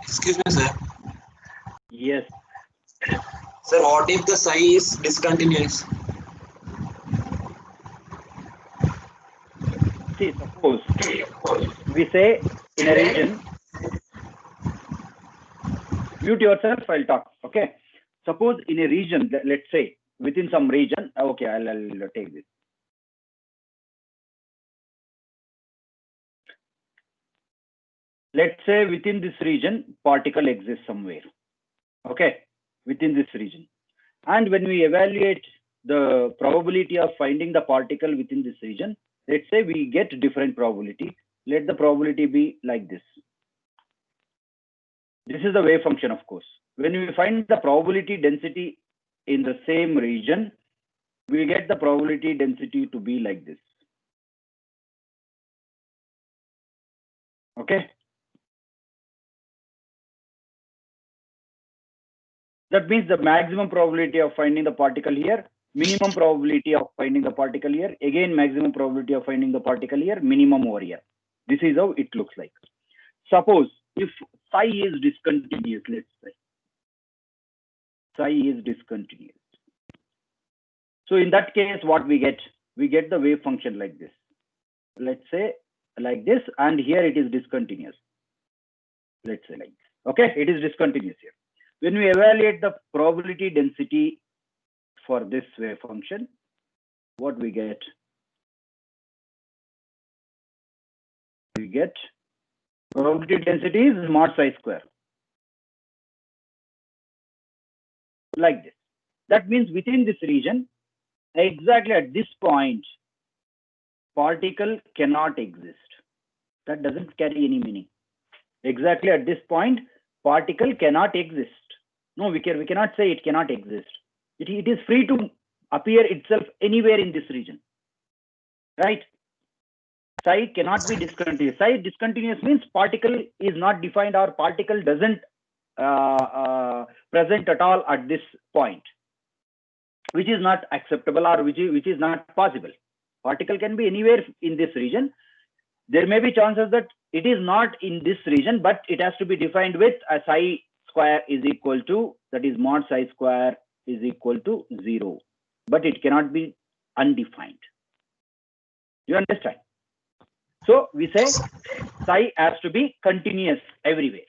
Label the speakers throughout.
Speaker 1: Excuse me, sir.
Speaker 2: Yes.
Speaker 1: Sir, what if the psi is discontinuous?
Speaker 2: See, suppose we say in a region, mute yourself, I'll talk. Okay. Suppose in a region, let's say within some region, okay, I'll take this. Let's say within this region, particle exists somewhere. Okay, within this region. And when we evaluate the probability of finding the particle within this region, let's say we get different probability. Let the probability be like this. This is the wave function, of course. When we find the probability density in the same region, we get the probability density to be like this. Okay. That means the maximum probability of finding the particle here, minimum probability of finding the particle here, again maximum probability of finding the particle here, minimum over here. This is how it looks like. Suppose if psi is discontinuous, let's say. Psi is discontinuous. So in that case, what we get? We get the wave function like this. Let's say like this, and here it is discontinuous. Let's say like this. Okay, it is discontinuous here. When we evaluate the probability density for this wave function, what we get? We get probability density is mod psi square. Like this. That means within this region, exactly at this point, particle cannot exist. That doesn't carry any meaning. Exactly at this point, particle cannot exist. No, we cannot say it cannot exist. It is free to appear itself anywhere in this region. Right? Psi cannot be discontinuous. Psi discontinuous means particle is not defined or particle doesn't present at all at this point, which is not acceptable or which is not possible. Particle can be anywhere in this region. There may be chances that it is not in this region, but it has to be defined with a psi square is equal to, that is mod psi square is equal to 0. But it cannot be undefined. You understand? So we say psi has to be continuous everywhere.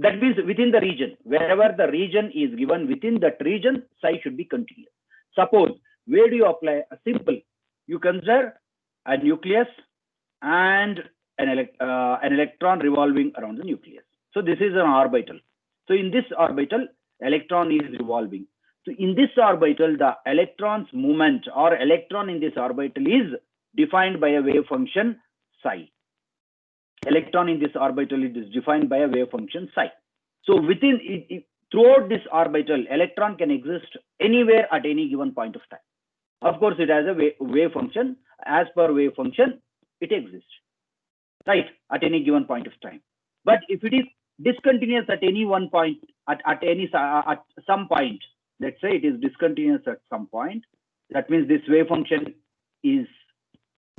Speaker 2: That means within the region, wherever the region is given, within that region, psi should be continuous. Suppose, where do you apply? A simple, you consider a nucleus and an electron revolving around the nucleus. So this is an orbital. So in this orbital, electron is revolving. So in this orbital, the electron's movement or electron in this orbital is defined by a wave function psi. Electron in this orbital is defined by a wave function psi. So within throughout this orbital, electron can exist anywhere at any given point of time. Of course, it has a wave function. As per wave function, it exists, right, at any given point of time. But if it is discontinuous at any one point, at some point, let's say it is discontinuous at some point, that means this wave function is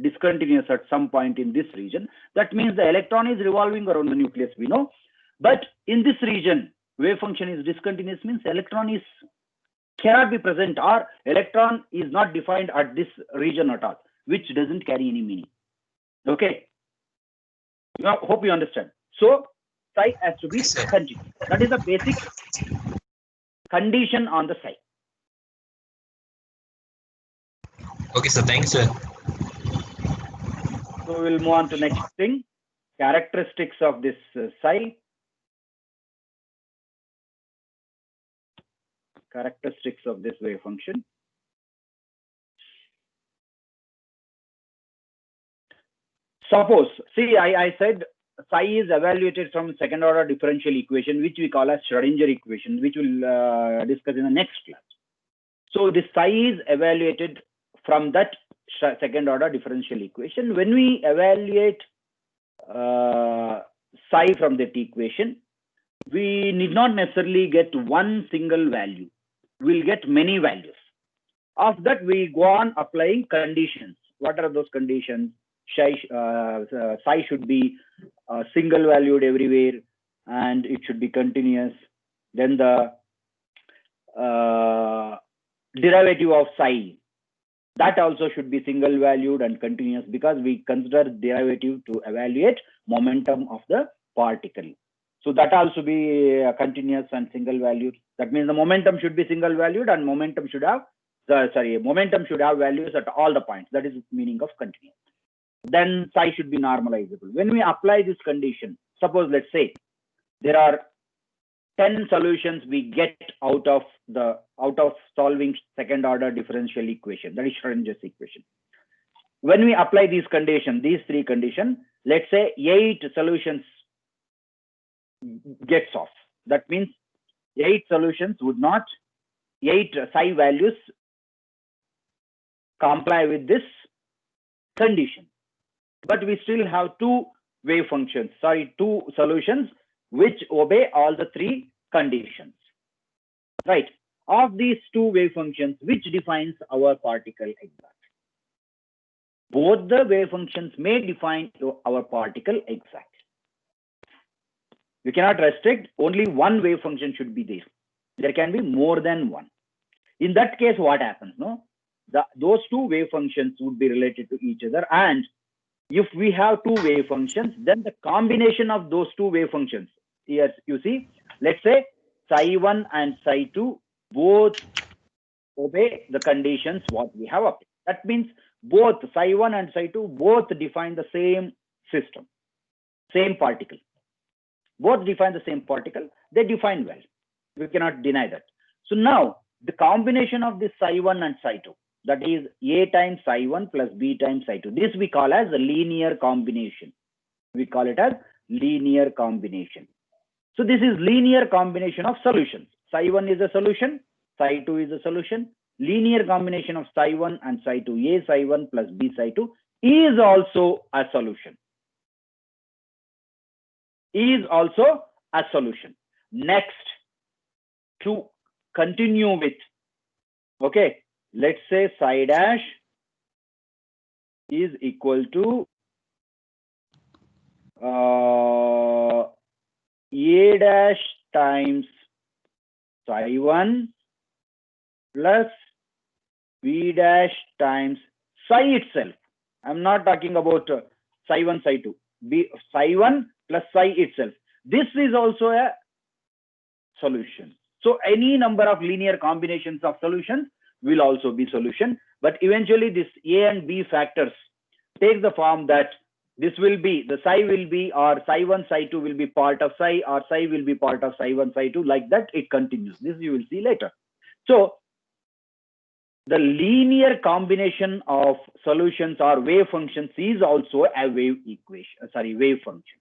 Speaker 2: discontinuous at some point in this region. That means the electron is revolving around the nucleus, we know. But in this region, wave function is discontinuous, means electron cannot be present, or electron is not defined at this region at all, which doesn't carry any meaning. Okay. Hope you understand. So psi has to be continuous. That is the basic condition on the psi.
Speaker 1: Okay, sir. Thanks, sir.
Speaker 2: So we'll move on to next thing, characteristics of this psi. Characteristics of this wave function. Suppose, see, I said psi is evaluated from second order differential equation, which we call as Schrödinger equation, which we'll discuss in the next class. So this psi is evaluated from that second order differential equation. When we evaluate psi from that equation, we need not necessarily get one single value. We'll get many values. Of that, we go on applying conditions. What are those conditions? Psi should be single valued everywhere, and it should be continuous. Then the derivative of psi, that also should be single valued and continuous, because we consider derivative to evaluate momentum of the particle. So that also be continuous and single valued. That means the momentum should be single valued, and momentum should have values at all the points. That is the meaning of continuous. Then psi should be normalizable. When we apply this condition, suppose let's say there are 10 solutions we get out of solving second order differential equation, that is Schrödinger's equation. When we apply these conditions, these three conditions, let's say 8 solutions gets off. That means 8 solutions would not, 8 psi values comply with this condition. But we still have 2 solutions which obey all the 3 conditions. Right. Of these 2 wave functions, which defines our particle exact? Both the wave functions may define our particle exact. You cannot restrict, only one wave function should be there. There can be more than one. In that case, what happens? No, those 2 wave functions would be related to each other, and if we have 2 wave functions, then the combination of those 2 wave functions, here you see, let's say psi1 and psi2 both obey the conditions what we have applied. That means both psi1 and psi2 both define the same system, same particle. Both define the same particle. They define well. We cannot deny that. So now the combination of this psi1 and psi2, that is A times psi1 plus B times psi2. This we call as a linear combination. We call it as linear combination. So this is linear combination of solutions. Psi1 is a solution, psi2 is a solution. Linear combination of psi1 and psi2, A psi1 plus B psi2, is also a solution. Is also a solution. Next, to continue with, okay, let's say psi dash is equal to A dash times psi1 plus B dash times psi itself. I'm not talking about psi1, psi2. Psi1 plus psi itself. This is also a solution. So any number of linear combinations of solutions will also be solution. But eventually this A and B factors take the form that this will be, the psi will be, or psi1, psi2 will be part of psi, or psi will be part of psi1, psi2. Like that, it continues. This you will see later. So the linear combination of solutions or wave functions is also a wave equation, wave function.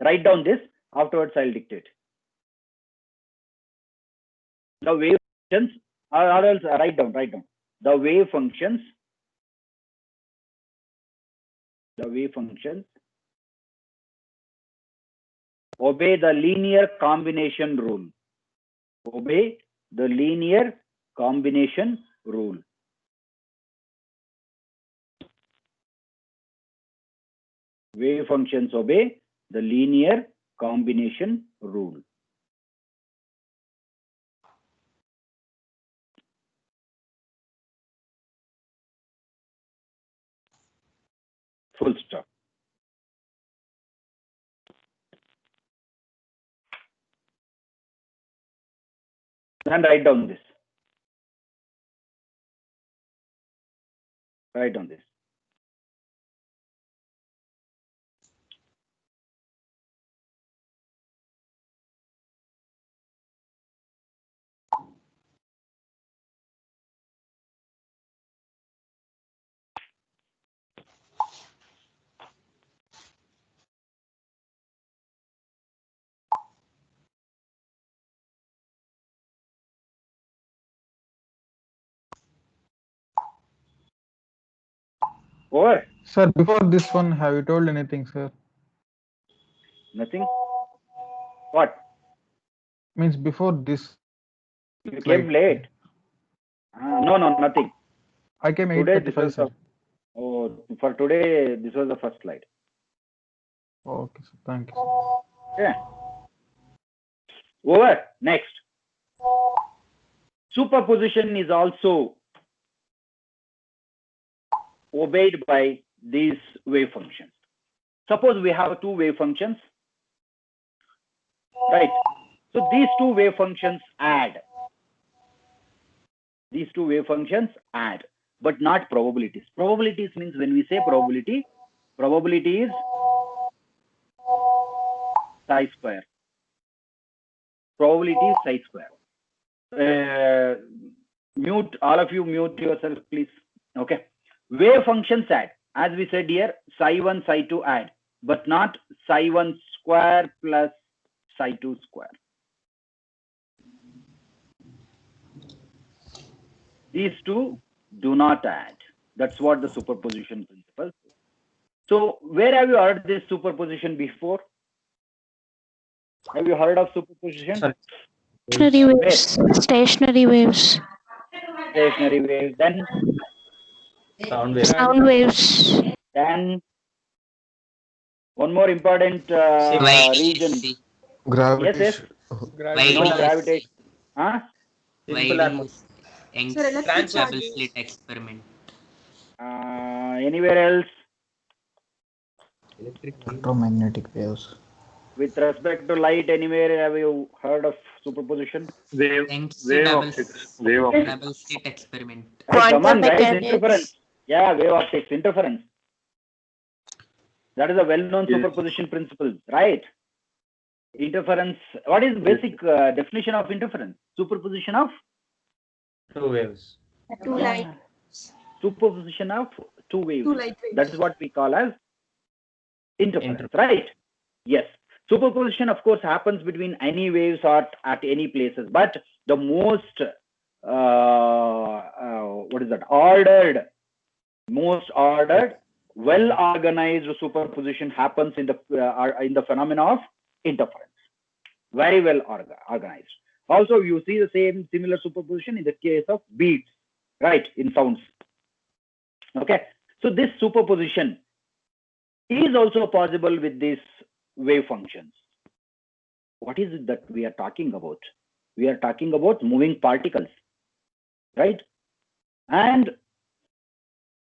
Speaker 2: Write down this, afterwards I'll dictate. The wave functions, or else write down. The wave functions obey the linear combination rule. Obey the linear combination rule. Wave functions obey the linear combination rule. Full stop. And write down this. Write down this. Over.
Speaker 3: Sir, before this one, have you told anything, sir?
Speaker 2: Nothing? What?
Speaker 3: Means before this.
Speaker 2: You came late. No, nothing.
Speaker 3: I came 8:35, sir.
Speaker 2: Oh, for today, this was the first slide.
Speaker 3: Okay, sir. Thank you.
Speaker 2: Yeah. Over. Next. Superposition is also obeyed by these wave functions. Suppose we have two wave functions, right? So these two wave functions add. These two wave functions add, but not probabilities. Probabilities means when we say probability, probability is psi square. Probability is psi square. Mute, all of you mute yourself, please. Okay. Wave functions add. As we said here, psi1, psi2 add, but not psi1 square plus psi2 square. These two do not add. That's what the superposition principle. So where have you heard this superposition before? Have you heard of superposition?
Speaker 4: Stationary waves. Stationary waves.
Speaker 2: Stationary waves. Then
Speaker 5: Sound wave.
Speaker 4: Sound waves.
Speaker 2: Then one more important region.
Speaker 6: YDC.
Speaker 2: Yes, yes. No,
Speaker 6: YDC.
Speaker 2: gravitation. Huh?
Speaker 6: YDC. Young's
Speaker 7: Sir, electric
Speaker 6: double
Speaker 7: charge.
Speaker 6: slit experiment.
Speaker 2: Anywhere else?
Speaker 8: Electromagnetic waves.
Speaker 2: With respect to light, anywhere have you heard of superposition?
Speaker 6: Young's
Speaker 5: Wave
Speaker 6: double
Speaker 5: optics.
Speaker 6: double slit experiment.
Speaker 2: Hey, come on, guys,
Speaker 4: mechanics.
Speaker 2: interference. Yeah, wave optics, interference. That is a well-known
Speaker 5: Yes.
Speaker 2: superposition principle, right? Interference. What is basic definition of interference? Superposition of?
Speaker 5: Two waves.
Speaker 7: Two light,
Speaker 2: Superposition of two waves.
Speaker 7: two light waves.
Speaker 2: That is what we call as interference, right? Yes. Superposition, of course, happens between any waves or at any places, but the most, what is that? Most ordered, well-organized superposition happens in the phenomena of interference. Very well organized. Also, you see the same similar superposition in the case of beats, right? In sounds. Okay. So this superposition is also possible with these wave functions. What is it that we are talking about? We are talking about moving particles, right? And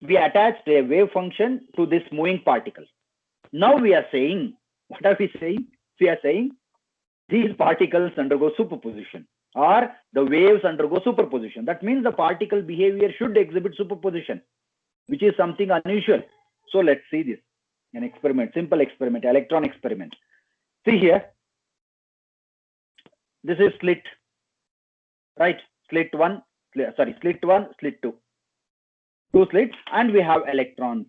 Speaker 2: we attached a wave function to this moving particle. Now we are saying, what are we saying? We are saying these particles undergo superposition, or the waves undergo superposition. That means the particle behavior should exhibit superposition, which is something unusual. So let's see this. An experiment, simple experiment, electron experiment. See here, this is slit, right? Slit 1, slit 2. Two slits, and we have electrons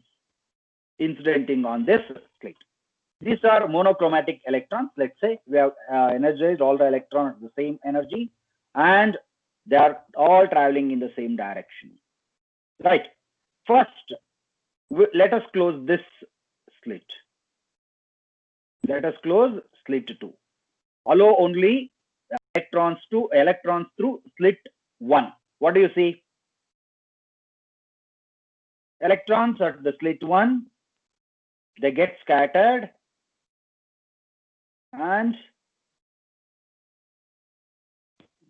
Speaker 2: incidenting on this slit. These are monochromatic electrons. Let's say we have energized all the electrons at the same energy, and they are all traveling in the same direction, right? First, let us close this slit. Let us close slit 2. Allow only electrons through slit 1. What do you see? Electrons at the slit 1, they get scattered and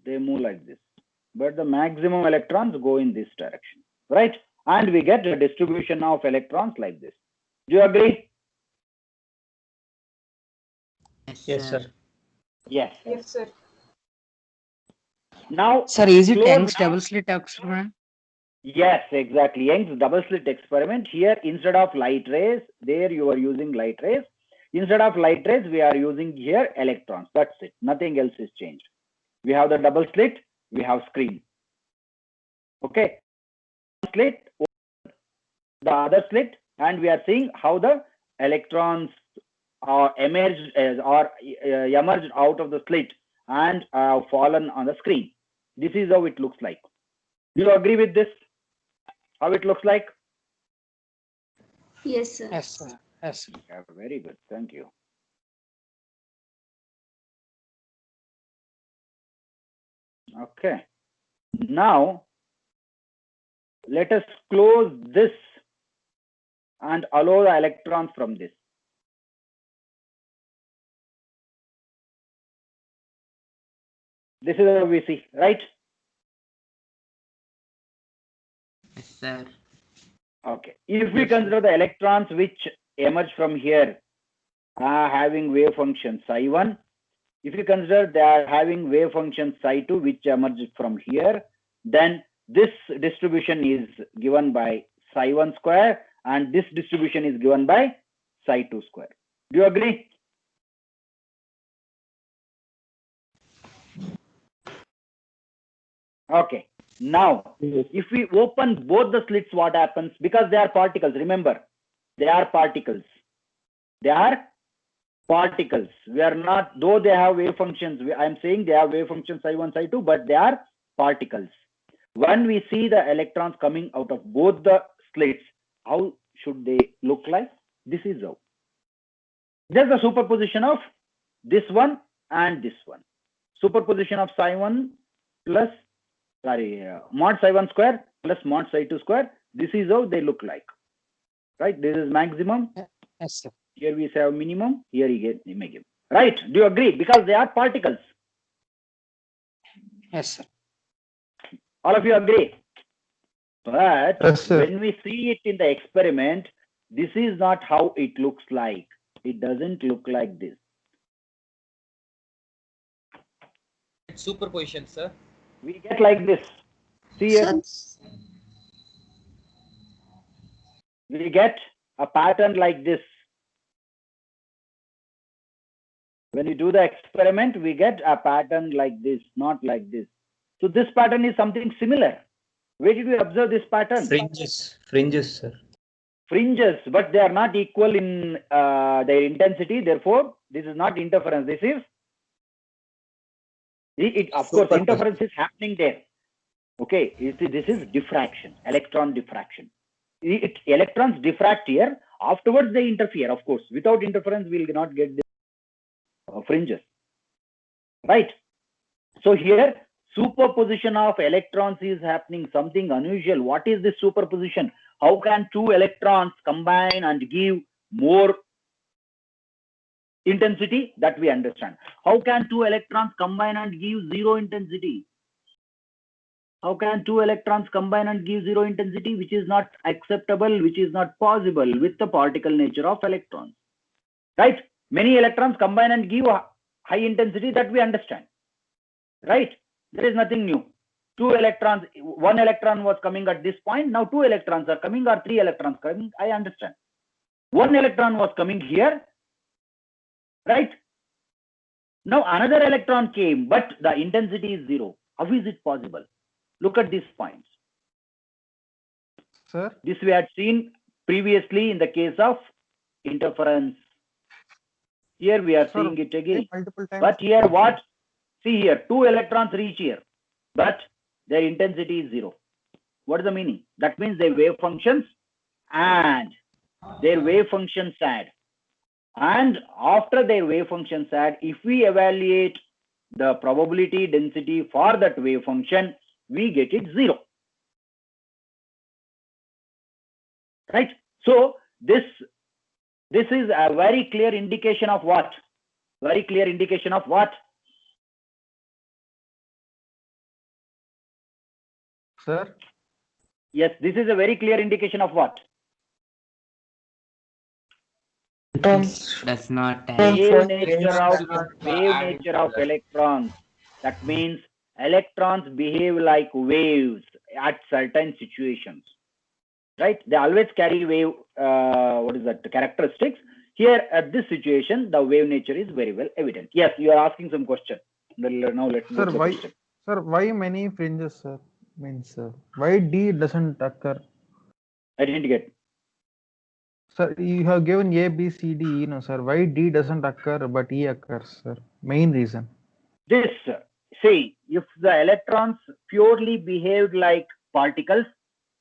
Speaker 2: they move like this. But the maximum electrons go in this direction, right? And we get a distribution of electrons like this. Do you agree?
Speaker 5: Yes, sir.
Speaker 2: Yes.
Speaker 7: Yes, sir.
Speaker 2: Now,
Speaker 9: Sir, is it
Speaker 2: close
Speaker 9: Young's
Speaker 2: now.
Speaker 9: double slit experiment?
Speaker 2: Yes, exactly. Young's double slit experiment. Here, instead of light rays, there you are using light rays. Instead of light rays, we are using here electrons. That's it. Nothing else is changed. We have the double slit. We have screen. Okay. Slit, the other slit, and we are seeing how the electrons are emerged emerged out of the slit and fallen on the screen. This is how it looks like. Do you agree with this? How it looks like?
Speaker 7: Yes, sir.
Speaker 9: Yes, sir. Yes, sir.
Speaker 2: Yeah, very good. Thank you. Okay. Now, let us close this and allow the electrons from this. This is how we see, right?
Speaker 6: Yes, sir.
Speaker 2: Okay. If we consider the electrons which emerge from here are having wave function psi1, if you consider they are having wave function psi2 which emerges from here, then this distribution is given by psi1 square and this distribution is given by psi2 square. Do you agree? Okay. Now, if we open both the slits, what happens? Because they are particles, remember, they are particles. They are particles. We are not, though they have wave functions, I am saying they have wave functions psi1, psi2, but they are particles. When we see the electrons coming out of both the slits, how should they look like? This is how. There's a superposition of this one and this one. Superposition of psi1 plus, mod psi1 square plus mod psi2 square. This is how they look like. Right? This is maximum.
Speaker 9: Yes, sir.
Speaker 2: Here we have minimum. Here you get minimum. Right? Do you agree? Because they are particles.
Speaker 9: Yes, sir.
Speaker 2: All of you agree? But
Speaker 3: Yes, sir.
Speaker 2: when we see it in the experiment, this is not how it looks like. It doesn't look like this.
Speaker 7: Superposition, sir.
Speaker 2: We get like this. See here. We get a pattern like this. When you do the experiment, we get a pattern like this, not like this. So this pattern is something similar. Where did we observe this pattern?
Speaker 5: Fringes, sir.
Speaker 2: Fringes, but they are not equal in their intensity. Therefore, this is not interference. This is, of course, interference is happening there. Okay, this is diffraction, electron diffraction. Electrons diffract here. Afterwards, they interfere. Of course, without interference, we will not get the fringes. Right. So here, superposition of electrons is happening. Something unusual. What is this superposition? How can two electrons combine and give more intensity? That we understand. How can two electrons combine and give zero intensity? How can two electrons combine and give zero intensity, which is not acceptable, which is not possible with the particle nature of electrons? Right? Many electrons combine and give high intensity, that we understand. Right? There is nothing new. Two electrons, one electron was coming at this point. Now two electrons are coming, or three electrons coming. I understand. One electron was coming here. Right? Now another electron came, but the intensity is zero. How is it possible? Look at these points.
Speaker 3: Sir?
Speaker 2: This we had seen previously in the case of interference. Here we are seeing it again.
Speaker 3: Multiple times.
Speaker 2: But here what? See here, two electrons reach here, but their intensity is zero. What is the meaning? That means their wave functions and their wave function SAD. And after their wave function SAD, if we evaluate the probability density for that wave function, we get it zero. Right? So this is a very clear indication of what? Very clear indication of what?
Speaker 3: Sir?
Speaker 2: Yes, this is a very clear indication of what?
Speaker 6: Does not
Speaker 2: Wave nature of electrons. That means electrons behave like waves at certain situations. Right? They always carry wave, characteristics. Here at this situation, the wave nature is very well evident. Yes, you are asking some question. Now let's
Speaker 3: Sir, why many fringes, sir? Means, why D doesn't occur?
Speaker 2: I didn't get.
Speaker 3: Sir, you have given A, B, C, D, E, no, sir. Why D doesn't occur, but E occurs, sir? Main reason.
Speaker 2: This, see, if the electrons purely behaved like particles,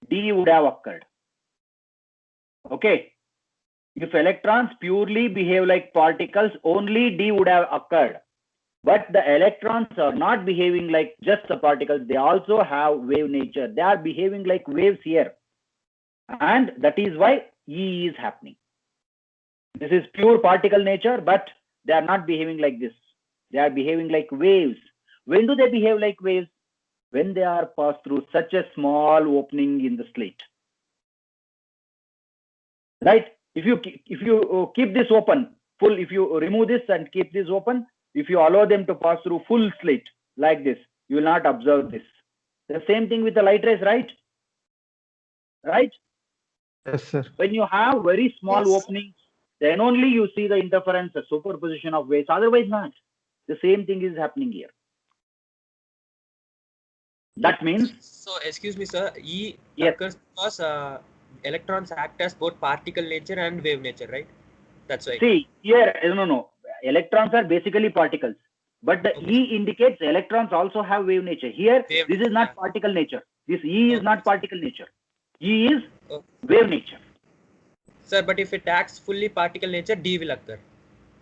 Speaker 2: D would have occurred. Okay. If electrons purely behave like particles, only D would have occurred. But the electrons are not behaving like just the particles. They also have wave nature. They are behaving like waves here. And that is why E is happening. This is pure particle nature, but they are not behaving like this. They are behaving like waves. When do they behave like waves? When they are passed through such a small opening in the slit. Right? If you keep this open, full, if you remove this and keep this open, if you allow them to pass through full slit like this, you will not observe this. The same thing with the light rays, right? Right?
Speaker 3: Yes, sir.
Speaker 2: When you have very small openings, then only you see the interference, the superposition of waves. Otherwise not. The same thing is happening here. That means.
Speaker 7: So, excuse me, sir. E
Speaker 2: yes.
Speaker 7: occurs because electrons act as both particle nature and wave nature, right? That's why.
Speaker 2: See here, no. Electrons are basically particles, but the
Speaker 7: Okay.
Speaker 2: E indicates electrons also have wave nature. Here,
Speaker 7: Wave
Speaker 2: this is not
Speaker 7: nature.
Speaker 2: particle nature. This E is not particle nature. E is
Speaker 7: Okay.
Speaker 2: wave nature.
Speaker 7: Sir, but if it acts fully particle nature, D will occur.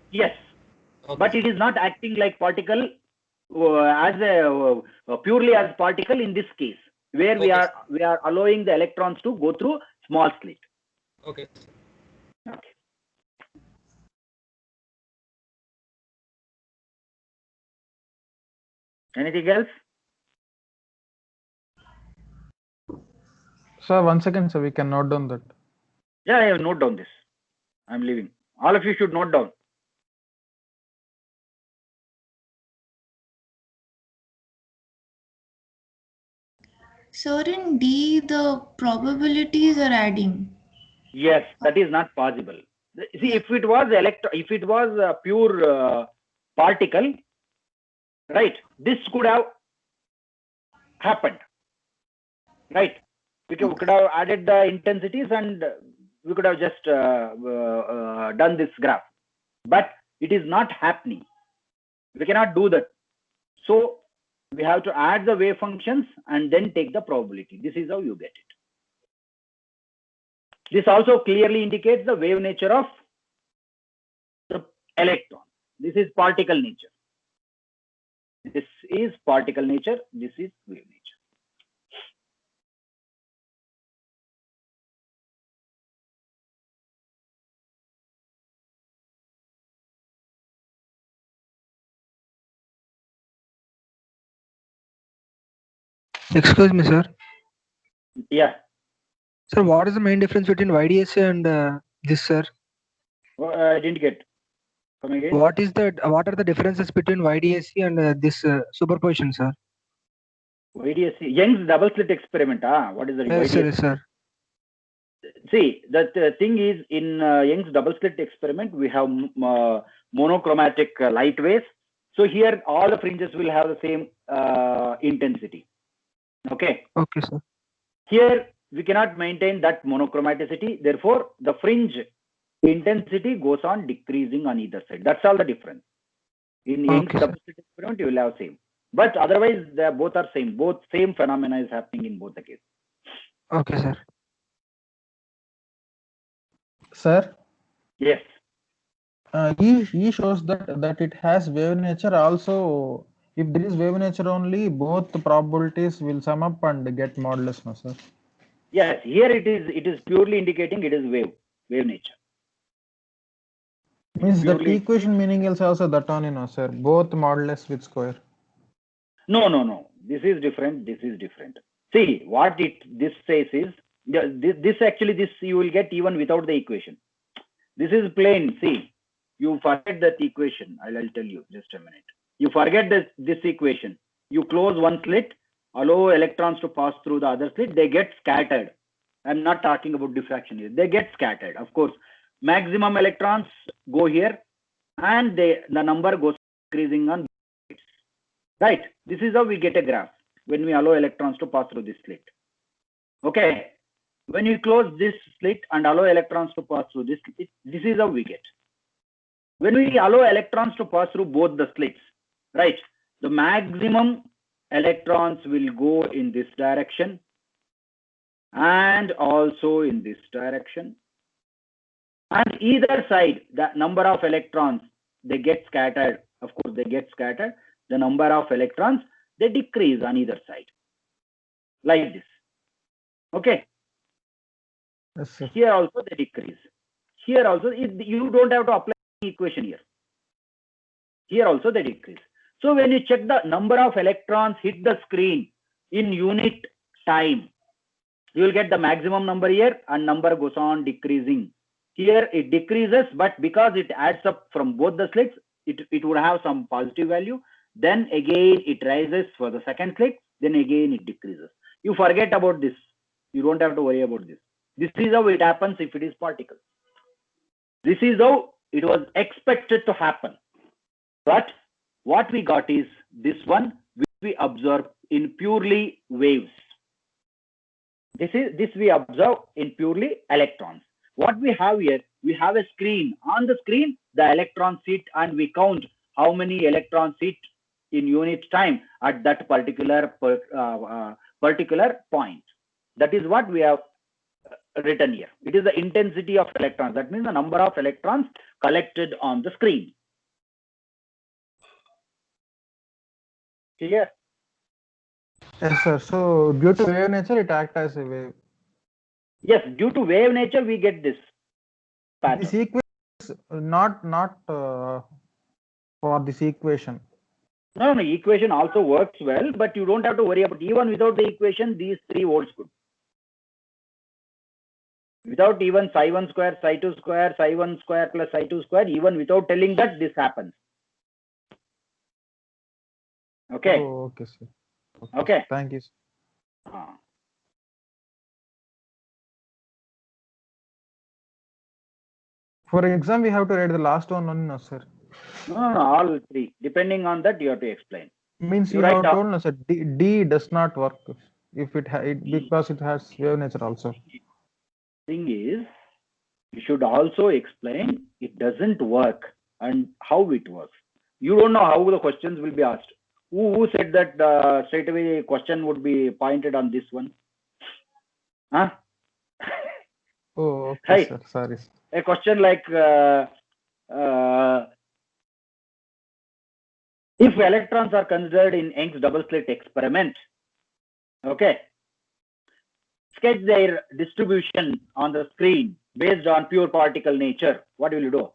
Speaker 2: Yes,
Speaker 7: Okay.
Speaker 2: but it is not acting like particle as a purely as particle in this case, where we
Speaker 7: Okay.
Speaker 2: are allowing the electrons to go through small slit.
Speaker 7: Okay.
Speaker 2: Okay. Anything else?
Speaker 3: Sir, 1 second, sir. We can note down that.
Speaker 2: Yeah, I have note down this. I'm leaving. All of you should note down.
Speaker 10: Sir, in D, the probabilities are adding.
Speaker 2: Yes, that is not possible. See, if it was a pure particle, right? This could have happened, right? We could have added the intensities and we could have just done this graph, but it is not happening. We cannot do that. So we have to add the wave functions and then take the probability. This is how you get it. This also clearly indicates the wave nature of the electron. This is particle nature. This is particle nature. This is wave nature.
Speaker 11: Excuse me, sir.
Speaker 2: Yeah.
Speaker 11: Sir, what is the main difference between YDSA and this, sir?
Speaker 2: I didn't get. Come again.
Speaker 11: What are the differences between YDSC and this superposition, sir?
Speaker 2: YDSC, Young's double slit experiment. What is the
Speaker 11: Yes,
Speaker 2: YDSC?
Speaker 11: sir, yes, sir.
Speaker 2: See, the thing is, in Young's double slit experiment, we have monochromatic light waves. So here, all the fringes will have the same intensity. Okay.
Speaker 11: Okay, sir.
Speaker 2: Here, we cannot maintain that monochromaticity. Therefore, the fringe intensity goes on decreasing on either side. That's all the difference. In Young's
Speaker 11: Okay,
Speaker 2: double slit experiment, you will have same. But otherwise, they both are same. Both same phenomena is happening in both the cases.
Speaker 11: Okay, sir.
Speaker 3: Sir,
Speaker 2: Yes.
Speaker 3: E shows that it has wave nature. Also, if there is wave nature only, both the probabilities will sum up and get modulus, no, sir?
Speaker 2: Yes, here it is purely indicating it is wave nature.
Speaker 3: Means that
Speaker 2: Purely-
Speaker 3: equation meaning is also that only, no, sir? Both modulus with square.
Speaker 2: No. This is different. This is different. See, what this says is, this you will get even without the equation. This is plain. See, you forget that equation. I'll tell you just a minute. You forget this equation. You close one slit, allow electrons to pass through the other slit. They get scattered. I'm not talking about diffraction here. They get scattered. Of course, maximum electrons go here, and the number goes increasing on. Right. This is how we get a graph when we allow electrons to pass through this slit. Okay. When you close this slit and allow electrons to pass through this slit, this is how we get. When we allow electrons to pass through both the slits, right, the maximum electrons will go in this direction and also in this direction. And either side, the number of electrons, they get scattered. Of course, they get scattered. The number of electrons, they decrease on either side. Like this. Okay.
Speaker 3: Yes, sir.
Speaker 2: Here also they decrease. Here also, you don't have to apply the equation here. Here also they decrease. So when you check the number of electrons hit the screen in unit time, you will get the maximum number here and number goes on decreasing. Here it decreases, but because it adds up from both the slits, it would have some positive value. Then again it rises for the second slit, then again it decreases. You forget about this. You don't have to worry about this. This is how it happens if it is particles. This is how it was expected to happen. But what we got is this one, which we observe in purely waves. This we observe in purely electrons. What we have here, we have a screen. On the screen, the electrons sit and we count how many electrons sit in unit time at that particular point. That is what we have written here. It is the intensity of electrons. That means the number of electrons collected on the screen. Clear?
Speaker 3: Yes, sir. So due to wave nature, it acts as a wave.
Speaker 2: Yes, due to wave nature, we get this pattern.
Speaker 3: This equation is not for this equation.
Speaker 2: No, equation also works well, but you don't have to worry about, even without the equation, these three holds good. Without even psi1 square, psi2 square, psi1 square plus psi2 square, even without telling that, this happens. Okay.
Speaker 3: Oh, okay, sir.
Speaker 2: Okay.
Speaker 3: Thank you, sir. For exam, we have to write the last one only, no, sir.
Speaker 2: No, all three. Depending on that, you have to explain.
Speaker 3: Means you have told, no, sir. D does not work if it because it has wave nature also.
Speaker 2: Thing is, you should also explain it doesn't work and how it works. You don't know how the questions will be asked. Who said that straight away question would be pointed on this one? Huh?
Speaker 3: Oh, okay,
Speaker 2: Right.
Speaker 3: sir. Sorry.
Speaker 2: A question like if electrons are considered in Young's double slit experiment, okay, sketch their distribution on the screen based on pure particle nature. What will you do?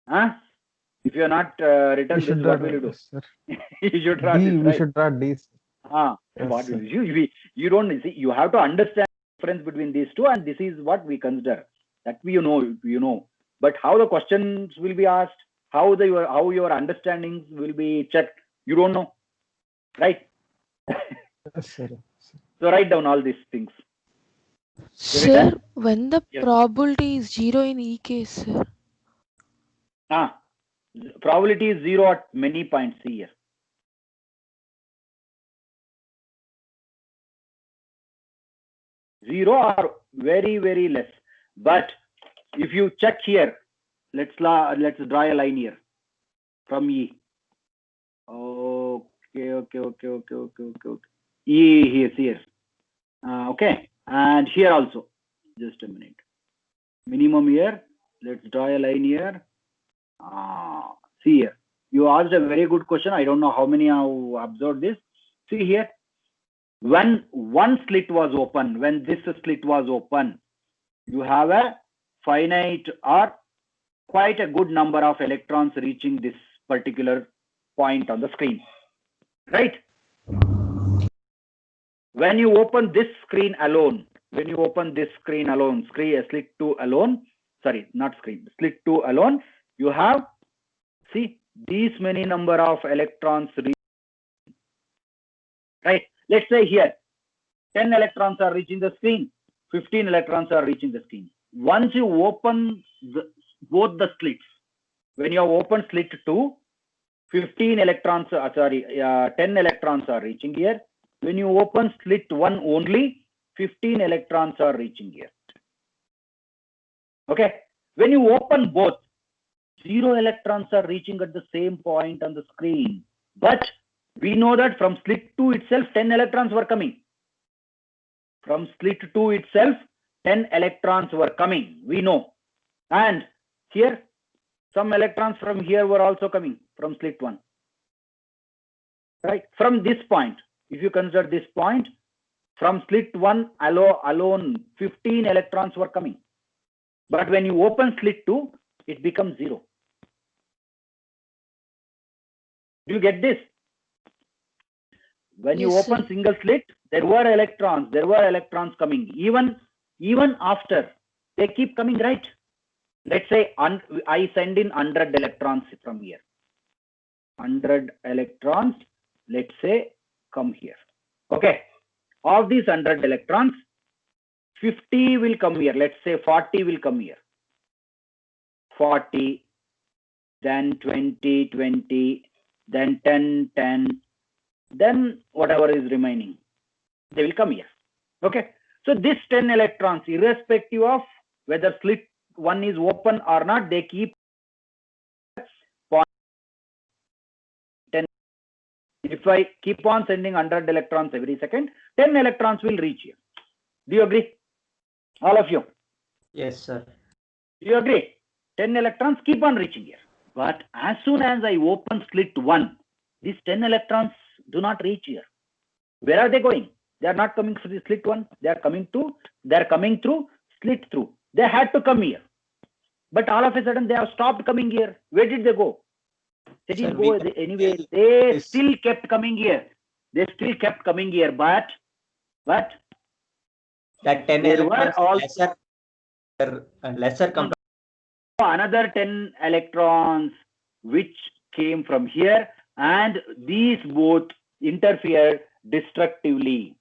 Speaker 2: Huh? If you are not written this, what will you do? You should draw
Speaker 3: D,
Speaker 2: this,
Speaker 3: we
Speaker 2: right?
Speaker 3: should draw D.
Speaker 2: Yes, what will you don't see? You have to understand the difference between these two, and this is what we consider. That you know. But how the questions will be asked, how your understandings will be checked, you don't know, right?
Speaker 3: Yes, sir.
Speaker 2: So write down all these things.
Speaker 12: Sir, when the
Speaker 2: Yes.
Speaker 12: probability is 0 in E case, sir.
Speaker 2: Probability is 0 at many points here. Zero or very, very less. But if you check here, let's draw a line here from E. Okay. E is here. Okay, and here also. Just a minute. Minimum here. Let's draw a line here. See here. You asked a very good question. I don't know how many have observed this. See here. When one slit was open, when this slit was open, you have a finite or quite a good number of electrons reaching this particular point on the screen, right? When you open this screen alone, slit 2 alone, sorry, not screen, slit 2 alone, you have, see, these many number of electrons reaching, right? Let's say here, 10 electrons are reaching the screen, 15 electrons are reaching the screen. Once you open both the slits, when you have opened slit 2, 10 electrons are reaching here. When you open slit 1 only, 15 electrons are reaching here. Okay. When you open both, 0 electrons are reaching at the same point on the screen. But we know that from slit 2 itself, 10 electrons were coming. From slit 2 itself, 10 electrons were coming. We know. And here, some electrons from here were also coming from slit 1. Right? From this point, if you consider this point, from slit 1 alone, 15 electrons were coming. But when you open slit 2, it becomes 0. Do you get this? When you
Speaker 12: Yes,
Speaker 2: open
Speaker 12: sir.
Speaker 2: single slit, there were electrons coming. Even after, they keep coming, right? Let's say I send in 100 electrons from here. 100 electrons, let's say, come here. Okay. Of these 100 electrons, 50 will come here. Let's say 40 will come here. 40, then 20, 20, then 10, 10, then whatever is remaining, they will come here. Okay. So this 10 electrons, irrespective of whether slit 1 is open or not, they keep 10. If I keep on sending 100 electrons every second, 10 electrons will reach here. Do you agree? All of you?
Speaker 5: Yes, sir.
Speaker 2: Do you agree? 10 electrons keep on reaching here. But as soon as I open slit 1, these 10 electrons do not reach here. Where are they going? They are not coming through the slit 1. They are coming through slit through. They had to come here. But all of a sudden they have stopped coming here. Where did they go? They didn't go anyway. They still kept coming here. But
Speaker 5: that 10
Speaker 2: there were
Speaker 5: electrons lesser compared.
Speaker 2: Another 10 electrons which came from here, and these both interfere destructively.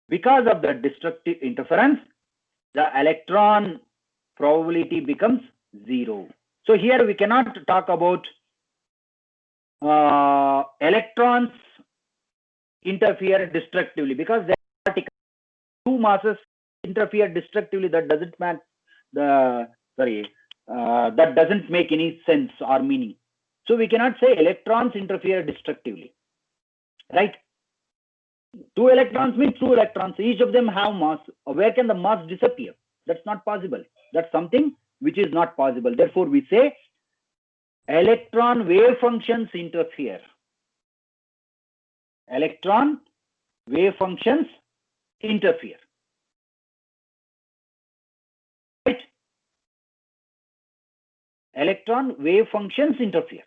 Speaker 2: Because of the destructive interference, the electron probability becomes 0. So here we cannot talk about electrons interfere destructively, because they are particles. Two masses interfere destructively. That doesn't that doesn't make any sense or meaning. So we cannot say electrons interfere destructively, right? 2 electrons means 2 electrons. Each of them have mass. Where can the mass disappear? That's not possible. That's something which is not possible. Therefore, we say electron wave functions interfere. Electron wave functions interfere. Right? Electron wave functions interfere.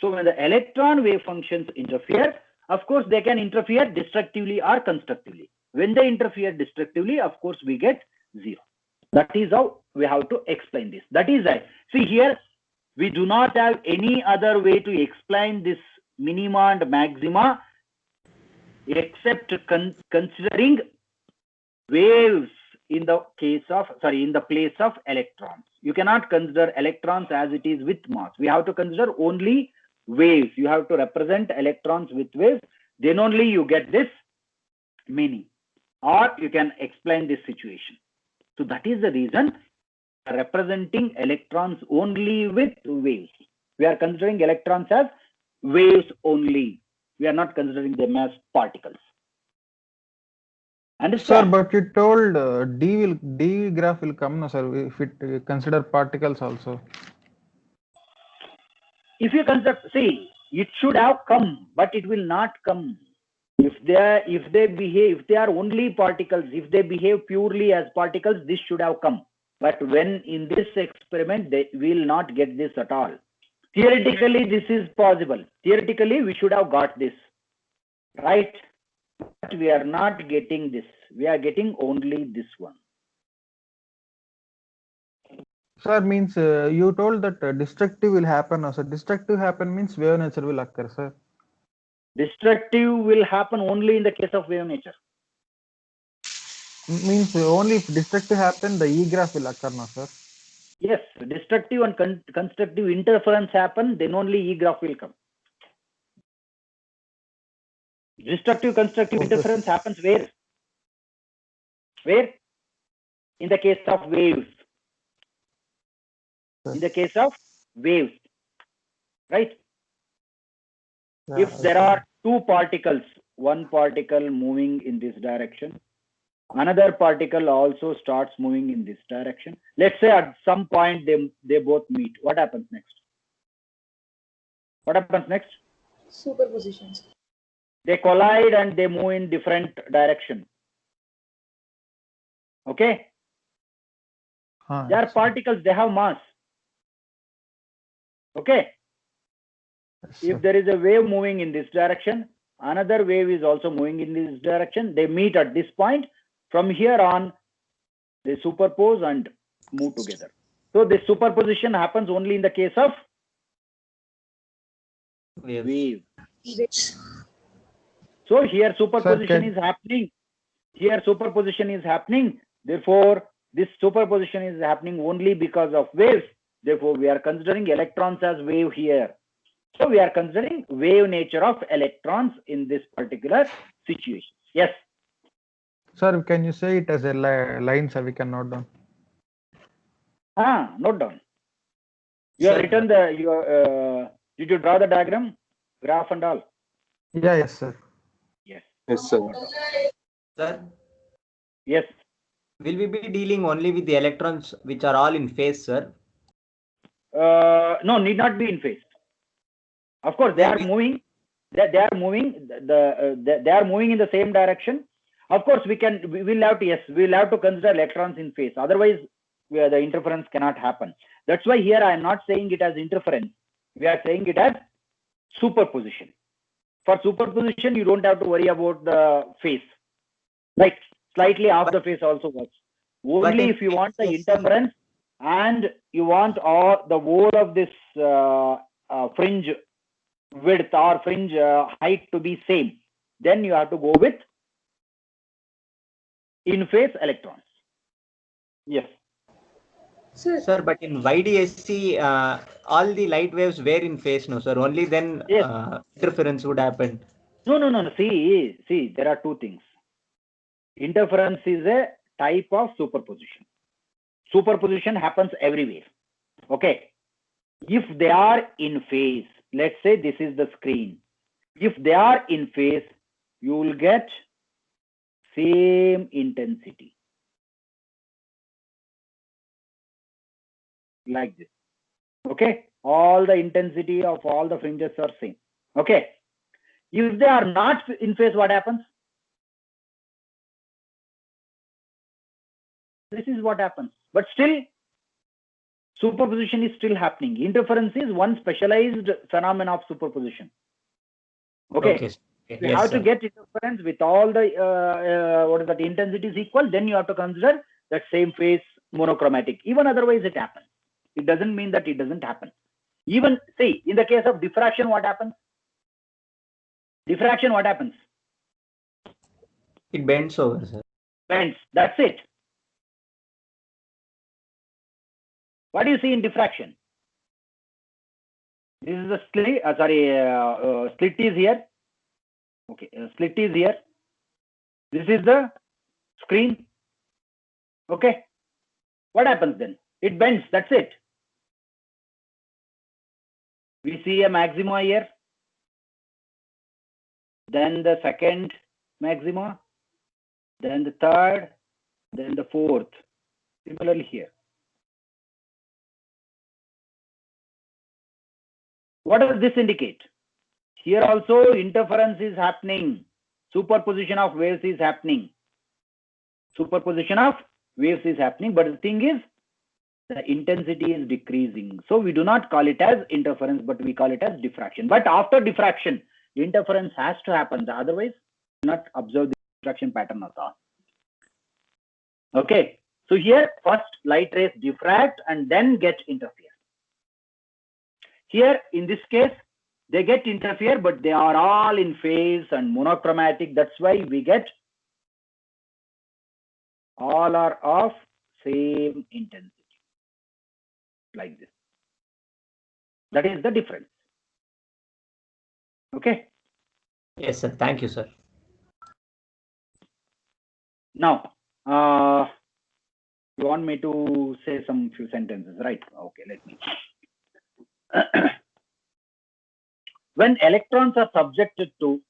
Speaker 2: So when the electron wave functions interfere, of course, they can interfere destructively or constructively. When they interfere destructively, of course, we get 0. That is how we have to explain this. That is right. See here, we do not have any other way to explain this minima and maxima except considering waves in the place of electrons. You cannot consider electrons as it is with mass. We have to consider only waves. You have to represent electrons with waves. Then only you get this meaning, or you can explain this situation. So that is the reason representing electrons only with waves. We are considering electrons as waves only. We are not considering them as particles. Understand?
Speaker 3: Sir, but you told D graph will come, no, sir, if it consider particles also.
Speaker 2: If you consider, see, it should have come, but it will not come. If they are only particles, if they behave purely as particles, this should have come. But when in this experiment, they will not get this at all. Theoretically, this is possible. Theoretically, we should have got this, right? But we are not getting this. We are getting only this one.
Speaker 3: Sir, means you told that destructive will happen. No, sir. Destructive happen means wave nature will occur, sir.
Speaker 2: Destructive will happen only in the case of wave nature.
Speaker 3: Means only if destructive happen, the E graph will occur, no, sir.
Speaker 2: Yes, destructive and constructive interference happen, then only E graph will come. Destructive constructive interference happens where? Where? In the case of waves. In the case of waves, right?
Speaker 3: Yeah,
Speaker 2: if there are 2 particles, one particle moving in this direction, another particle also starts moving in this direction. Let's say at some point they both meet. What happens next? What happens next?
Speaker 10: Superpositions.
Speaker 2: They collide and they move in different direction. Okay? They are particles, they have mass. Okay. If there is a wave moving in this direction, another wave is also moving in this direction. They meet at this point. From here on, they superpose and move together. So this superposition happens only in the case of wave. So here superposition is happening. Here superposition is happening. Therefore, this superposition is happening only because of waves. Therefore, we are considering electrons as wave here. So we are considering wave nature of electrons in this particular situation. Yes.
Speaker 3: Sir, can you say it as a line so we can note down?
Speaker 2: Note down. You have written the, did you draw the diagram, graph and all?
Speaker 3: Yeah, yes, sir.
Speaker 2: Yes.
Speaker 1: Yes, sir.
Speaker 5: Sir,
Speaker 2: yes.
Speaker 5: Will we be dealing only with the electrons which are all in phase, sir?
Speaker 2: No, need not be in phase. Of course, they are moving. They are moving. They are moving in the same direction. Of course, we will have to consider electrons in phase. Otherwise, the interference cannot happen. That's why here I am not saying it as interference. We are saying it as superposition. For superposition, you don't have to worry about the phase. Like slightly off the phase also works. Only if you want the interference and you want all the whole of this fringe width or fringe height to be same, then you have to go with in phase electrons. Yes.
Speaker 5: Sir, but in YDSC, all the light waves were in phase, no, sir. Only then interference would happen.
Speaker 2: No. See, there are two things. Interference is a type of superposition. Superposition happens everywhere. Okay. If they are in phase, let's say this is the screen. If they are in phase, you will get same intensity. Like this. Okay. All the intensity of all the fringes are same. Okay. If they are not in phase, what happens? This is what happens. But still, superposition is still happening. Interference is one specialized phenomenon of superposition. Okay. You have to get interference with all the what is that, intensity is equal. Then you have to consider that same phase monochromatic. Even otherwise, it happens. It doesn't mean that it doesn't happen. Even see, in the case of diffraction, what happens? Diffraction, what happens?
Speaker 5: It bends over, sir.
Speaker 2: Bends. That's it. What do you see in diffraction? This is the slit. Slit is here. Okay, slit is here. This is the screen. Okay. What happens then? It bends. That's it. We see a maxima here. Then the second maxima. Then the third. Then the fourth. Similarly here. What does this indicate? Here also interference is happening. Superposition of waves is happening. Superposition of waves is happening. But the thing is, the intensity is decreasing. So we do not call it as interference, but we call it as diffraction. But after diffraction, interference has to happen. Otherwise, you do not observe the diffraction pattern at all. Okay. So here, first light rays diffract and then get interfere. Here, in this case, they get interfere, but they are all in phase and monochromatic. That's why we get all are of same intensity. Like this. That is the difference. Okay.
Speaker 5: Yes, sir. Thank you, sir.
Speaker 2: Now, you want me to say some few sentences, right? Okay, let me. When electrons are subjected to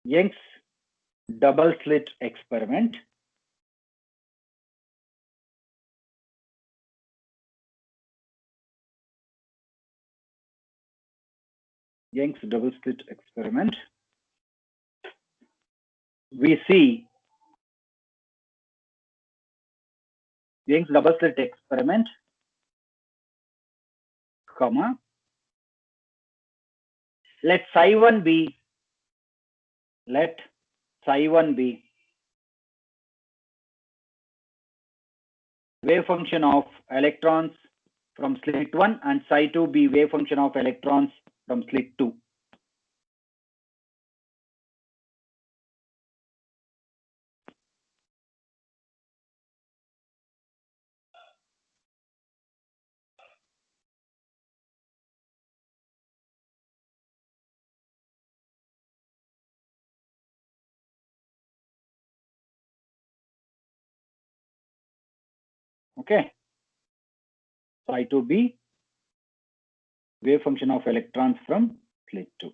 Speaker 2: Young's double slit experiment, Young's double slit experiment, we see Young's double slit experiment, comma, let psi1 be wave function of electrons from slit 1 and psi2 be wave function of electrons from slit 2. Okay. Psi2 be wave function of electrons from slit 2.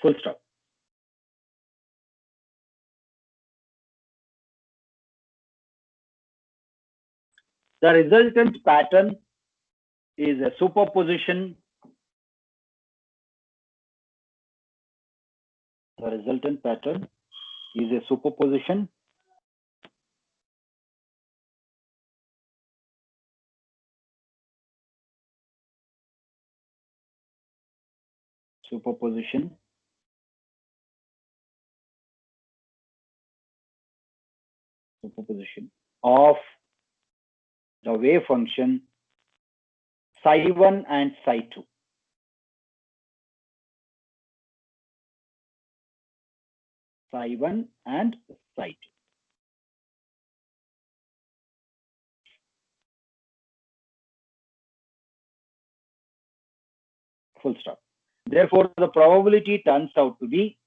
Speaker 2: Full stop. The resultant pattern is a superposition. The resultant pattern is a superposition of the wave function psi1 and psi2. Psi1 and psi2. Full stop. Therefore, the probability turns out to be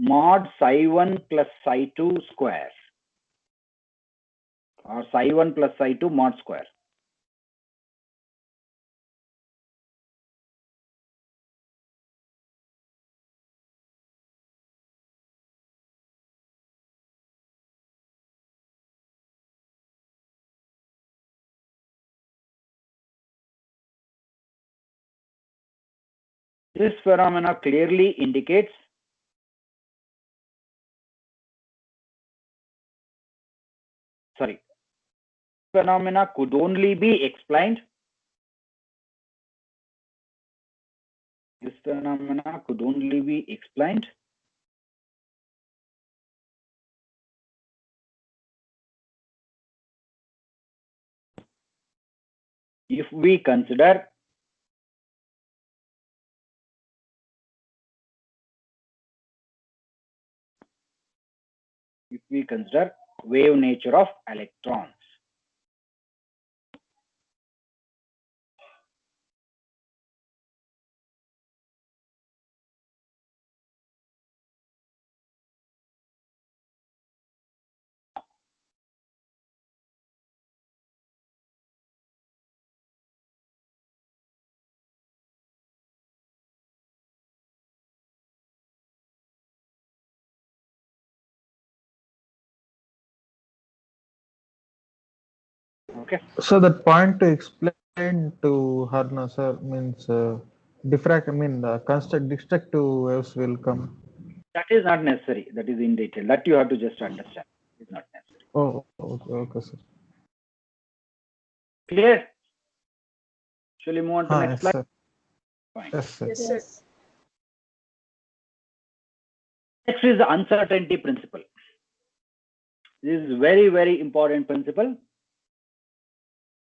Speaker 2: mod psi1 plus psi2 square, or psi1 plus psi2 mod square. This phenomena clearly indicates phenomena could only be explained. This phenomena could only be explained if we consider wave nature of electrons. Okay.
Speaker 3: So that point to explain to Harna sir means destructive waves will come.
Speaker 2: That is not necessary. That is in detail. That you have to just understand. It's not necessary.
Speaker 3: Oh, okay, sir.
Speaker 2: Clear? Shall we move on to next
Speaker 3: Yes,
Speaker 2: slide?
Speaker 3: sir.
Speaker 2: Fine.
Speaker 3: Yes, sir.
Speaker 10: Yes, sir.
Speaker 2: Next is the uncertainty principle. This is very, very important principle.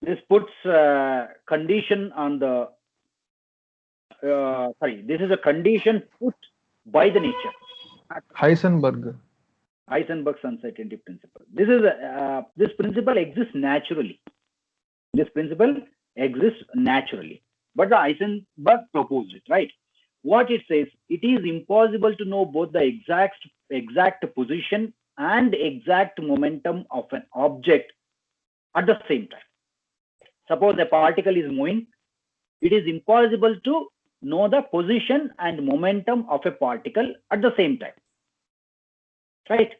Speaker 2: This puts condition on the this is a condition put by the nature.
Speaker 3: Heisenberg's
Speaker 2: uncertainty principle. This is this principle exists naturally. But the Heisenberg proposed it, right? what it says, it is impossible to know both the exact position and exact momentum of an object at the same time. Suppose a particle is moving, it is impossible to know the position and momentum of a particle at the same time, right?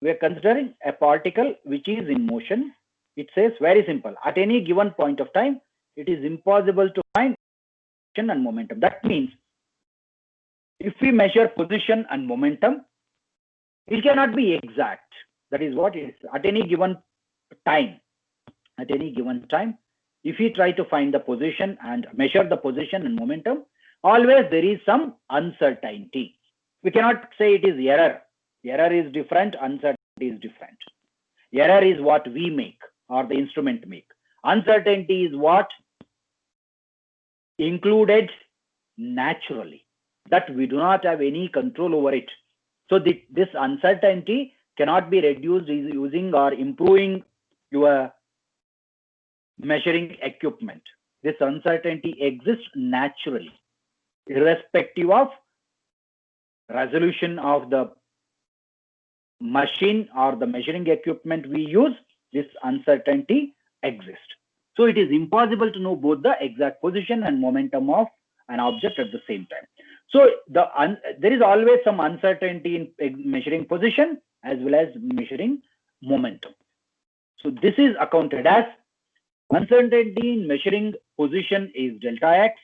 Speaker 2: We are considering a particle which is in motion. It says very simple, at any given point of time, it is impossible to find position and momentum. That means if we measure position and momentum, it cannot be exact. That is what it is. At any given time, if we try to find the position and measure the position and momentum, always there is some uncertainty. We cannot say it is error. Error is different, uncertainty is different. Error is what we make or the instrument make. Uncertainty is what included naturally, that we do not have any control over it. So this uncertainty cannot be reduced using or improving your measuring equipment. This uncertainty exists naturally, irrespective of resolution of the machine or the measuring equipment we use. This uncertainty exists. So it is impossible to know both the exact position and momentum of an object at the same time. So there is always some uncertainty in measuring position as well as measuring momentum. So this is accounted as uncertainty in measuring position is delta x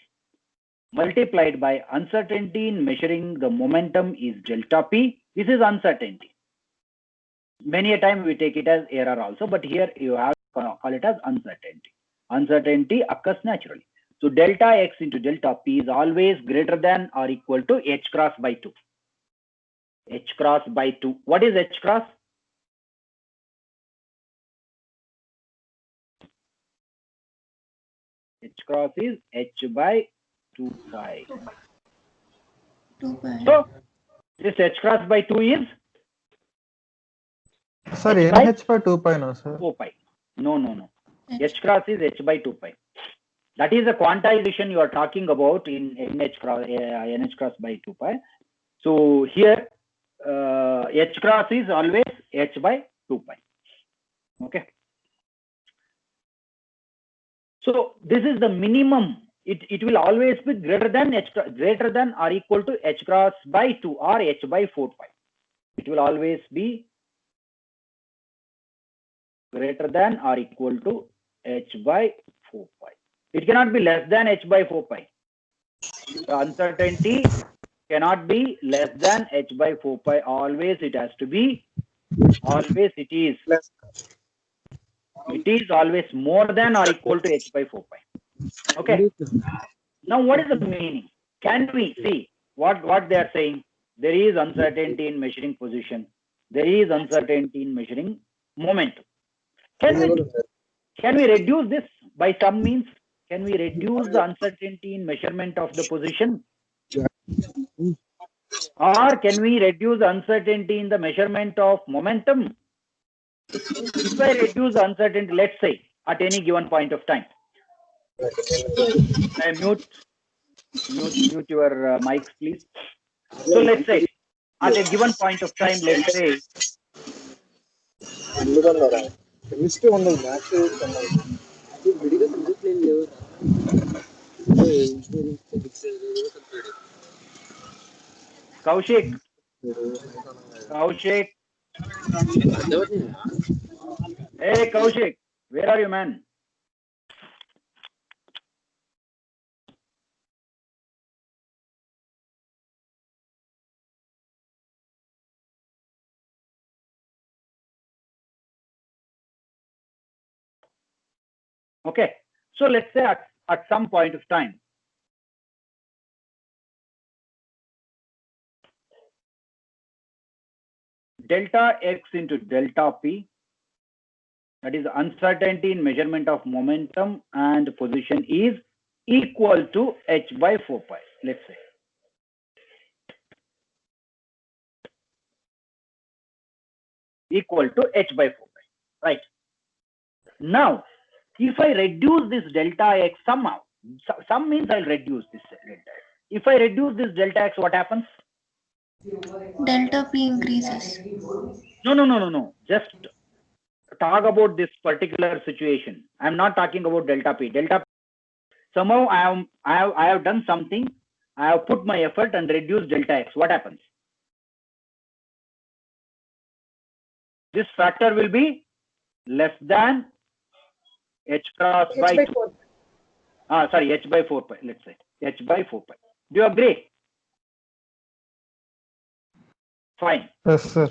Speaker 2: multiplied by uncertainty in measuring the momentum is delta p. This is uncertainty. Many a time we take it as error also, but here you have to call it as uncertainty. Uncertainty occurs naturally. So delta x into delta p is always greater than or equal to h cross by 2. H cross by 2. What is h cross? H cross is h by 2 pi. So this h cross by 2 is?
Speaker 3: Sir, h by 2 pi no, sir.
Speaker 2: 4 pi. No. H cross is h by 2 pi. That is the quantization you are talking about in NH cross by 2 pi. So here H cross is always h by 2 pi. Okay. So this is the minimum. It will always be greater than or equal to h cross by 2 or h by 4 pi. It will always be greater than or equal to h by 4 pi. It cannot be less than h by 4 pi. The uncertainty cannot be less than h by 4 pi. Always it has to be, always it is always more than or equal to h by 4 pi. Okay. Now what is the meaning? Can we see what they are saying? There is uncertainty in measuring position. There is uncertainty in measuring momentum. Can we reduce this by some means? Can we reduce the uncertainty in measurement of the position? Or can we reduce the uncertainty in the measurement of momentum? If I reduce the uncertainty, let's say, at any given point of time. I mute your mics, please. So let's say, at a given point of time, let's say, Kaushik. Hey Kaushik, where are you, man? Okay, so let's say at some point of time, delta x into delta p, that is uncertainty in measurement of momentum and position, is equal to h by 4 pi, let's say. Equal to h by 4 pi, right? Now, if I reduce this delta x somehow, Some means I'll reduce this delta x. If I reduce this delta x, what happens?
Speaker 4: Delta P increases.
Speaker 2: No. Just talk about this particular situation. I'm not talking about delta P. Delta P, somehow I have done something. I have put my effort and reduced delta x. What happens? This factor will be less than h cross by 2. H by 4 pi. Let's say h by 4 pi. Do you agree? Fine.
Speaker 8: Yes, sir.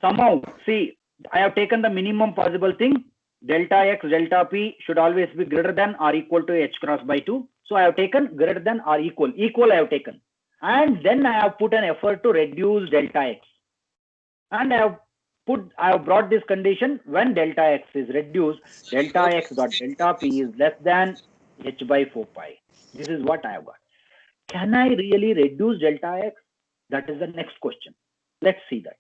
Speaker 2: Somehow, see, I have taken the minimum possible thing. Delta x, delta p should always be greater than or equal to h cross by 2. So I have taken greater than or equal. Equal I have taken. And then I have put an effort to reduce delta x. And I have brought this condition when delta x is reduced, delta x dot delta p is less than h by 4 pi. This is what I have got. Can I really reduce delta x? That is the next question. Let's see that.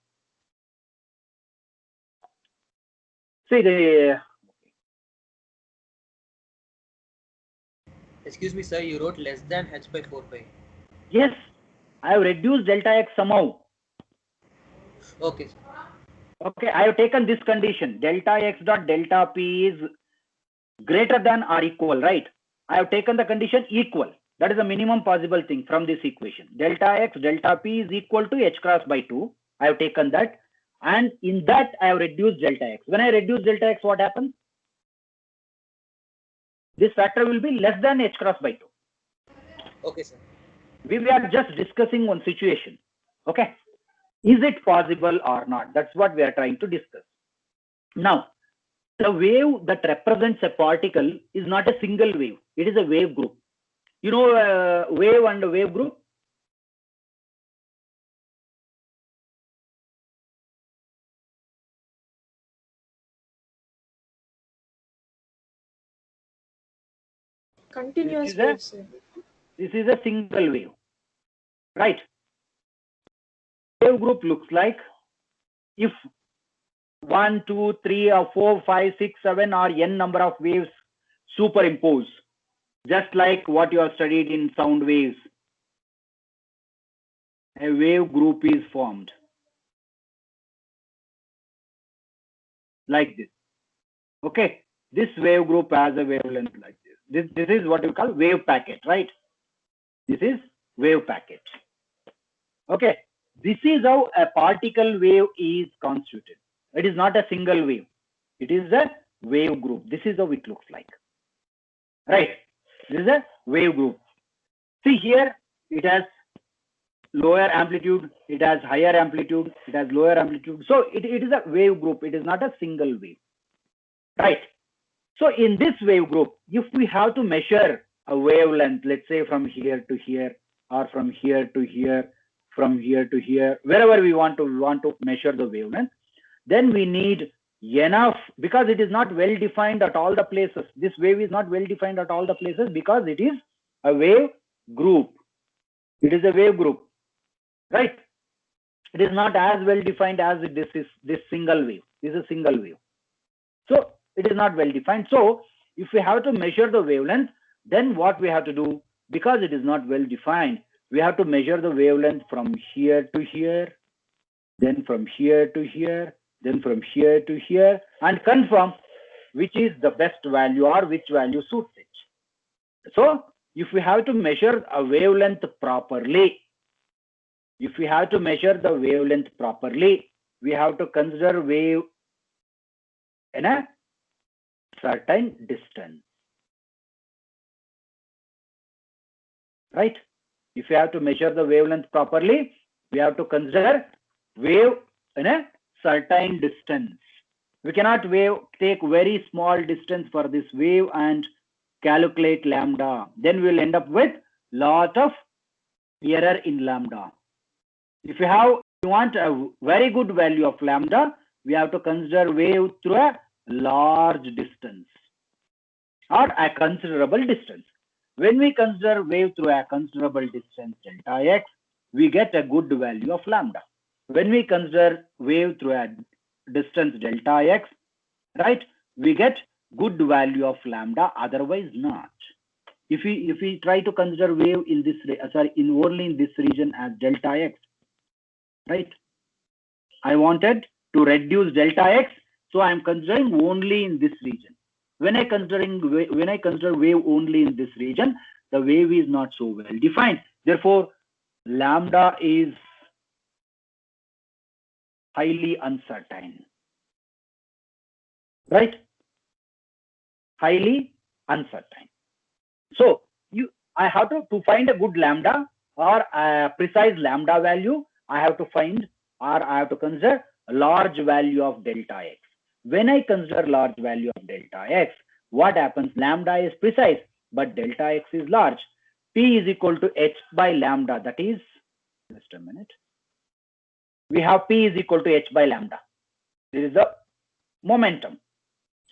Speaker 2: See
Speaker 7: Excuse me, sir, you wrote less than h by 4 pi.
Speaker 2: Yes, I have reduced delta x somehow.
Speaker 7: Okay, sir.
Speaker 2: Okay, I have taken this condition. Delta x dot delta p is greater than or equal, right? I have taken the condition equal. That is the minimum possible thing from this equation. Delta x delta p is equal to h cross by 2. I have taken that. And in that, I have reduced delta x. When I reduce delta x, what happens? This factor will be less than h cross by 2.
Speaker 7: Okay, sir.
Speaker 2: We are just discussing one situation. Okay. Is it possible or not? That's what we are trying to discuss. Now, the wave that represents a particle is not a single wave. It is a wave group. You know wave and a wave group?
Speaker 10: Continuous wave, sir.
Speaker 2: This is a single wave, right? Wave group looks like if 1, 2, 3, or 4, 5, 6, 7 or n number of waves superimpose, just like what you have studied in sound waves. A wave group is formed like this. Okay, this wave group has a wavelength like this. This is what you call wave packet, right? This is wave packet. Okay, this is how a particle wave is constituted. It is not a single wave. It is a wave group. This is how it looks like. Right? This is a wave group. See here, it has lower amplitude, it has higher amplitude, it has lower amplitude. So it is a wave group. It is not a single wave. Right? So in this wave group, if we have to measure a wavelength, let's say from here to here, or from here to here, from here to here, wherever we want to measure the wavelength, then we need enough, because it is not well defined at all the places. This wave is not well defined at all the places because it is a wave group. It is a wave group, right? It is not as well defined as this single wave. This is a single wave. So it is not well defined. So if we have to measure the wavelength, then what we have to do, because it is not well defined, we have to measure the wavelength from here to here, then from here to here, then from here to here, and confirm which is the best value or which value suits it. So if we have to measure a wavelength properly, we have to consider wave in a certain distance, right? If we have to measure the wavelength properly, we have to consider wave in a certain distance. We cannot take very small distance for this wave and calculate lambda. Then we will end up with lot of error in lambda. If you want a very good value of lambda, we have to consider wave through a large distance or a considerable distance. When we consider wave through a considerable distance delta x, we get a good value of lambda. When we consider wave through a distance delta x, right, we get good value of lambda, otherwise not. if we try to consider wave in this only in this region as delta x, right? I wanted to reduce delta x, so I am considering only in this region. When I consider wave only in this region, the wave is not so well defined. Therefore, lambda is highly uncertain, right? Highly uncertain. So I have to find a good lambda or a precise lambda value. I have to find, or I have to consider a large value of delta x. When I consider large value of delta x, what happens? Lambda is precise, but delta x is large. P is equal to h by lambda. That is, just a minute. We have P is equal to h by lambda. This is the momentum.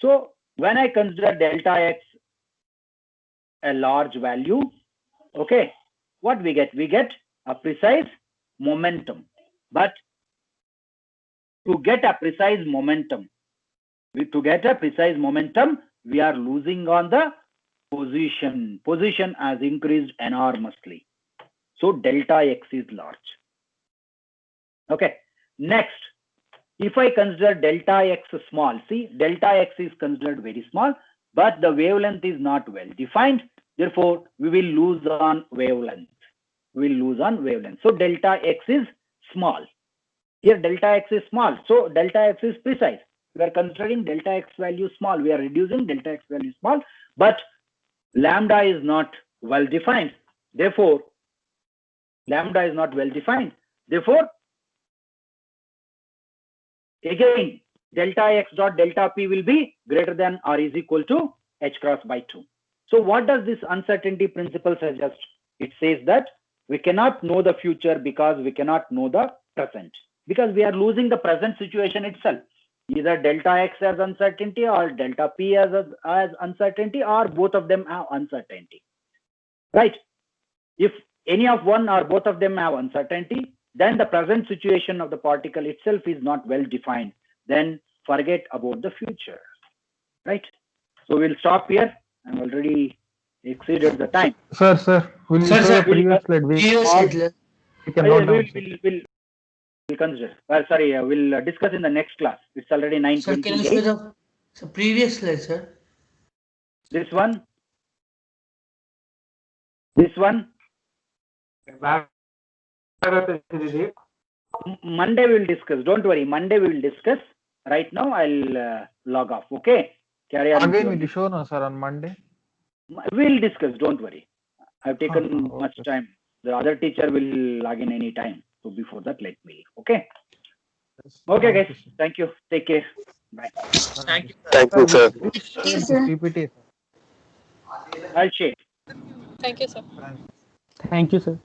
Speaker 2: So when I consider delta x a large value, okay, what we get? We get a precise momentum. But to get a precise momentum, we are losing on the position. Position has increased enormously. So delta x is large. Okay. Next, if I consider delta x small, see, delta x is considered very small, but the wavelength is not well defined. Therefore, we will lose on wavelength. So delta x is small. Here delta x is small. So delta x is precise. We are considering delta x value small. We are reducing delta x value small, but lambda is not well defined. Therefore, again, delta x dot delta p will be greater than or is equal to h cross by 2. So what does this uncertainty principle suggest? It says that we cannot know the future because we cannot know the present, because we are losing the present situation itself. Either delta x has uncertainty or delta p has uncertainty, or both of them have uncertainty, right? If any of one or both of them have uncertainty, then the present situation of the particle itself is not well defined. Then forget about the future, right? So we'll stop here. I'm already exceeded the time.
Speaker 3: Sir, will you show the previous slide?
Speaker 2: We'll consider. We'll discuss in the next class. It's already 9:28.
Speaker 13: Sir, can you show the previous slide, sir?
Speaker 2: This one. This one. Monday we will discuss. Don't worry. Monday we will discuss. Right now I'll log off. Okay. Carry on.
Speaker 3: Again, will you show no, sir, on Monday?
Speaker 2: We'll discuss. Don't worry. I've taken much time. The other teacher will log in any time. So before that, let me leave. Okay. Okay, guys. Thank you. Take care. Bye.
Speaker 7: Thank you.
Speaker 1: Thank you, sir.
Speaker 3: PPT.
Speaker 2: I'll share.
Speaker 10: Thank you, sir.
Speaker 11: Thank you, sir.